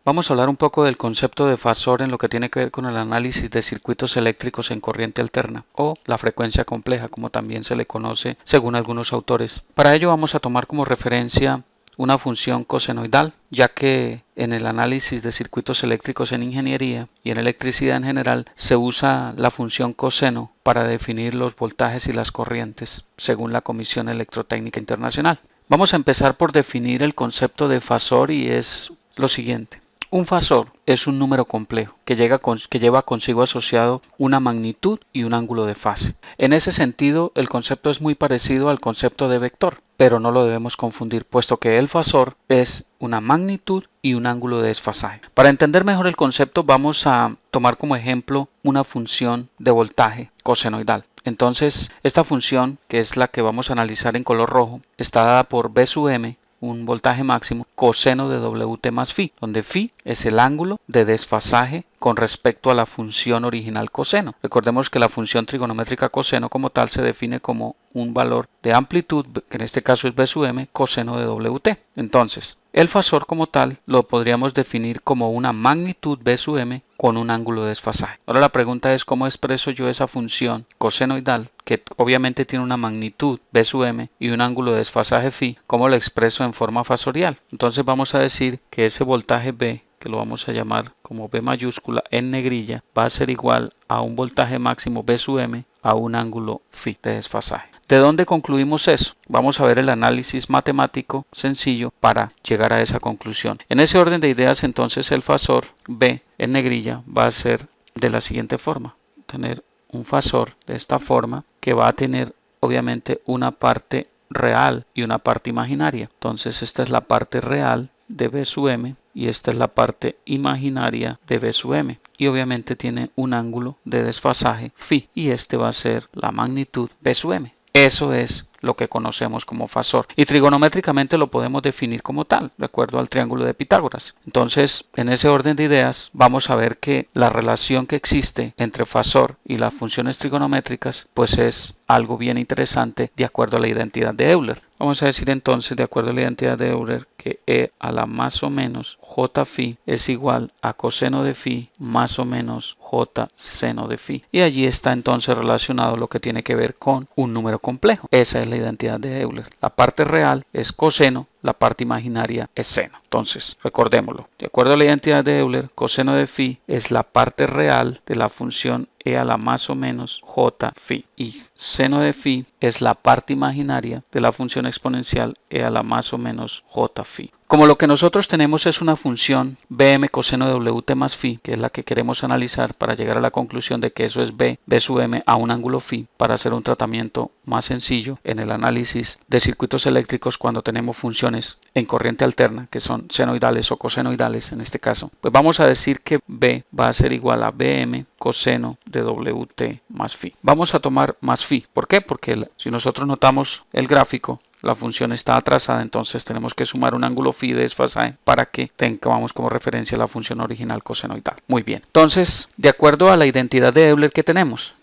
Vamos a hablar un poco del concepto de fasor en lo que tiene que ver con el análisis de circuitos eléctricos en corriente alterna o la frecuencia compleja, como también se le conoce según algunos autores. Para ello vamos a tomar como referencia una función cosenoidal, ya que en el análisis de circuitos eléctricos en ingeniería y en electricidad en general se usa la función coseno para definir los voltajes y las corrientes, según la Comisión Electrotécnica Internacional. Vamos a empezar por definir el concepto de fasor y es lo siguiente. Un fasor es un número complejo que lleva consigo asociado una magnitud y un ángulo de fase. En ese sentido, el concepto es muy parecido al concepto de vector, pero no lo debemos confundir, puesto que el fasor es una magnitud y un ángulo de desfasaje. Para entender mejor el concepto, vamos a tomar como ejemplo una función de voltaje cosenoidal. Entonces, esta función, que es la que vamos a analizar en color rojo, está dada por B sub m, un voltaje máximo, coseno de Wt más phi, donde phi es el ángulo de desfasaje con respecto a la función original coseno. Recordemos que la función trigonométrica coseno como tal se define como un valor de amplitud, que en este caso es B sub m, coseno de Wt. Entonces, el fasor como tal lo podríamos definir como una magnitud B sub m con un ángulo de desfasaje. Ahora la pregunta es cómo expreso yo esa función cosenoidal, que obviamente tiene una magnitud B sub m y un ángulo de desfasaje phi, cómo lo expreso en forma fasorial. Entonces vamos a decir que ese voltaje B, que lo vamos a llamar como B mayúscula en negrilla, va a ser igual a un voltaje máximo B sub m a un ángulo phi de desfasaje. ¿De dónde concluimos eso? Vamos a ver el análisis matemático sencillo para llegar a esa conclusión. En ese orden de ideas, entonces el fasor B en negrilla va a ser de la siguiente forma. Tener un fasor de esta forma que va a tener obviamente una parte real y una parte imaginaria. Entonces esta es la parte real de B sub m y esta es la parte imaginaria de B sub m, y obviamente tiene un ángulo de desfasaje phi y este va a ser la magnitud B sub m. Eso es lo que conocemos como fasor y trigonométricamente lo podemos definir como tal, de acuerdo al triángulo de Pitágoras. Entonces, en ese orden de ideas, vamos a ver que la relación que existe entre fasor y las funciones trigonométricas pues es algo bien interesante de acuerdo a la identidad de Euler. Vamos a decir entonces, de acuerdo a la identidad de Euler, que E a la más o menos J phi es igual a coseno de phi más o menos J seno de phi. Y allí está entonces relacionado lo que tiene que ver con un número complejo. Esa es la identidad de Euler. La parte real es coseno, la parte imaginaria es seno. Entonces, recordémoslo. De acuerdo a la identidad de Euler, coseno de phi es la parte real de la función E a la más o menos J phi. Y seno de phi es la parte imaginaria de la función exponencial E a la más o menos J phi. Como lo que nosotros tenemos es una función Bm coseno de Wt más phi, que es la que queremos analizar para llegar a la conclusión de que eso es B sub m a un ángulo phi, para hacer un tratamiento más sencillo en el análisis de circuitos eléctricos cuando tenemos funciones en corriente alterna, que son senoidales o cosenoidales en este caso, pues vamos a decir que B va a ser igual a Bm coseno de Wt más phi. Vamos a tomar más phi. ¿Por qué? Porque si nosotros notamos el gráfico, la función está atrasada, entonces tenemos que sumar un ángulo phi de desfasaje para que tengamos como referencia la función original cosenoidal. Muy bien. Entonces, de acuerdo a la identidad de Euler que tenemos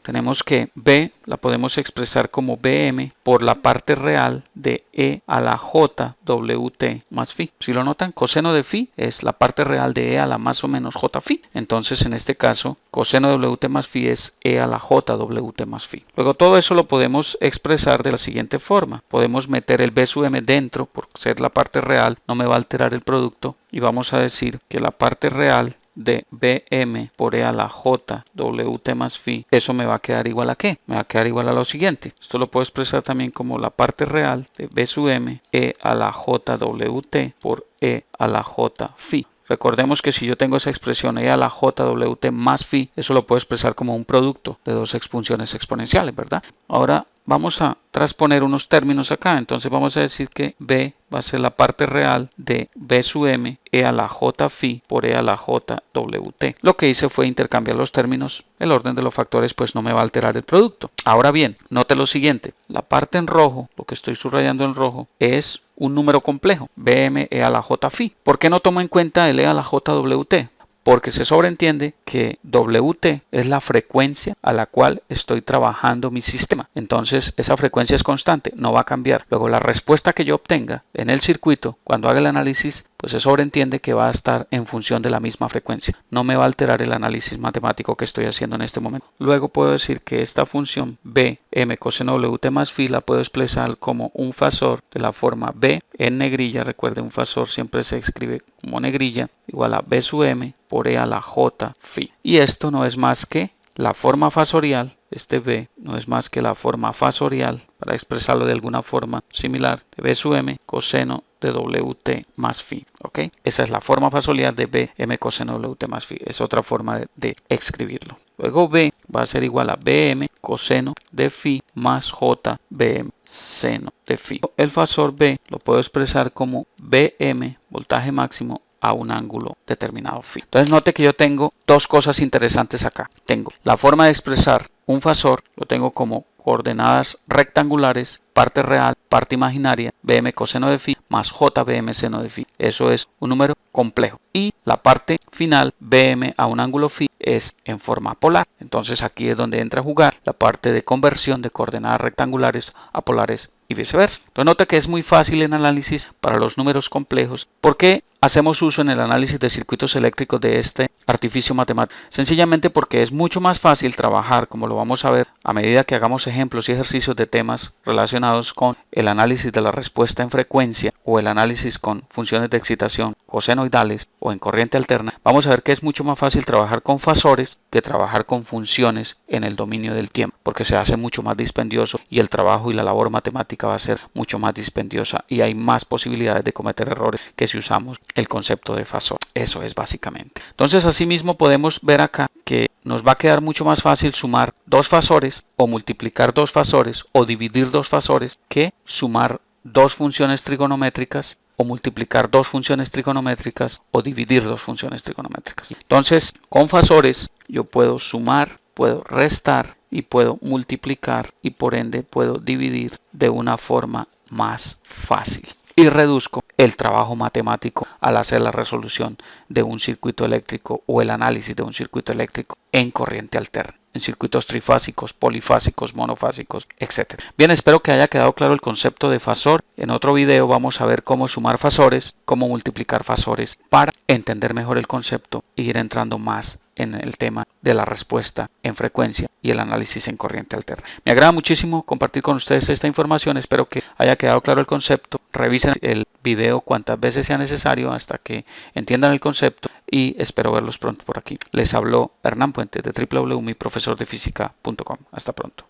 que B la podemos expresar como Bm por la parte real de E a la J Wt más phi. Si lo notan, coseno de phi es la parte real de E a la más o menos J phi. Entonces, en este caso, coseno de Wt más phi es E a la J Wt más phi. Luego, todo eso lo podemos expresar de la siguiente forma. Podemos meter el B sub m dentro, por ser la parte real, no me va a alterar el producto. Y vamos a decir que la parte real de Bm por E a la J Wt más phi, eso me va a quedar igual a ¿qué? Me va a quedar igual a lo siguiente. Esto lo puedo expresar también como la parte real de B sub m E a la J Wt por E a la J phi. Recordemos que si yo tengo esa expresión E a la J Wt más phi, eso lo puedo expresar como un producto de dos funciones exponenciales, ¿verdad? Ahora vamos a transponer unos términos acá. Entonces vamos a decir que B va a ser la parte real de B sub m E a la J phi por E a la J Wt. Lo que hice fue intercambiar los términos. El orden de los factores pues no me va a alterar el producto. Ahora bien, note lo siguiente. La parte en rojo, lo que estoy subrayando en rojo, es un número complejo, Bm E a la J phi. ¿Por qué no tomo en cuenta el E a la J Wt? Porque se sobreentiende que Wt es la frecuencia a la cual estoy trabajando mi sistema. Entonces esa frecuencia es constante, no va a cambiar. Luego la respuesta que yo obtenga en el circuito cuando haga el análisis pues se sobreentiende que va a estar en función de la misma frecuencia. No me va a alterar el análisis matemático que estoy haciendo en este momento. Luego puedo decir que esta función b m coseno wt más phi la puedo expresar como un fasor de la forma b en negrilla. Recuerde, un fasor siempre se escribe como negrilla, igual a b sub m por e a la j phi. Y esto no es más que la forma fasorial. Este b no es más que la forma fasorial, para expresarlo de alguna forma similar, de b sub m coseno de wt más phi. ¿Ok? Esa es la forma fasorial de b m coseno wt más phi. Es otra forma de escribirlo. Luego b va a ser igual a bm coseno de phi más j bm seno de phi. El fasor b lo puedo expresar como bm, voltaje máximo, a un ángulo determinado phi. Entonces note que yo tengo dos cosas interesantes acá. Tengo la forma de expresar un fasor, lo tengo como coordenadas rectangulares, parte real, parte imaginaria, bm coseno de phi más j bm seno de phi. Eso es un número complejo. Y la parte final, bm a un ángulo phi, es en forma polar. Entonces aquí es donde entra a jugar la parte de conversión de coordenadas rectangulares a polares y viceversa. Entonces note que es muy fácil en análisis para los números complejos. ¿Por qué hacemos uso en el análisis de circuitos eléctricos de este artificio matemático? Sencillamente porque es mucho más fácil trabajar, como lo vamos a ver a medida que hagamos ejemplos y ejercicios de temas relacionados con el análisis de la respuesta en frecuencia o el análisis con funciones de excitación cosenoidales o en corriente alterna. Vamos a ver que es mucho más fácil trabajar con fasores que trabajar con funciones en el dominio del tiempo, porque se hace mucho más dispendioso y el trabajo y la labor matemática va a ser mucho más dispendiosa y hay más posibilidades de cometer errores que si usamos el concepto de fasor. Eso es básicamente. Entonces, asimismo podemos ver acá que nos va a quedar mucho más fácil sumar dos fasores o multiplicar dos fasores o dividir dos fasores que sumar dos funciones trigonométricas o multiplicar dos funciones trigonométricas o dividir dos funciones trigonométricas. Entonces, con fasores yo puedo sumar, puedo restar y puedo multiplicar y por ende puedo dividir de una forma más fácil. Y reduzco el trabajo matemático al hacer la resolución de un circuito eléctrico o el análisis de un circuito eléctrico en corriente alterna, en circuitos trifásicos, polifásicos, monofásicos, etc. Bien, espero que haya quedado claro el concepto de fasor. En otro video vamos a ver cómo sumar fasores, cómo multiplicar fasores para entender mejor el concepto e ir entrando más en el tema de la respuesta en frecuencia y el análisis en corriente alterna. Me agrada muchísimo compartir con ustedes esta información. Espero que haya quedado claro el concepto. Revisen el video cuantas veces sea necesario hasta que entiendan el concepto y espero verlos pronto por aquí. Les habló Hernán Puente de www.miprofesordefísica.com. Hasta pronto.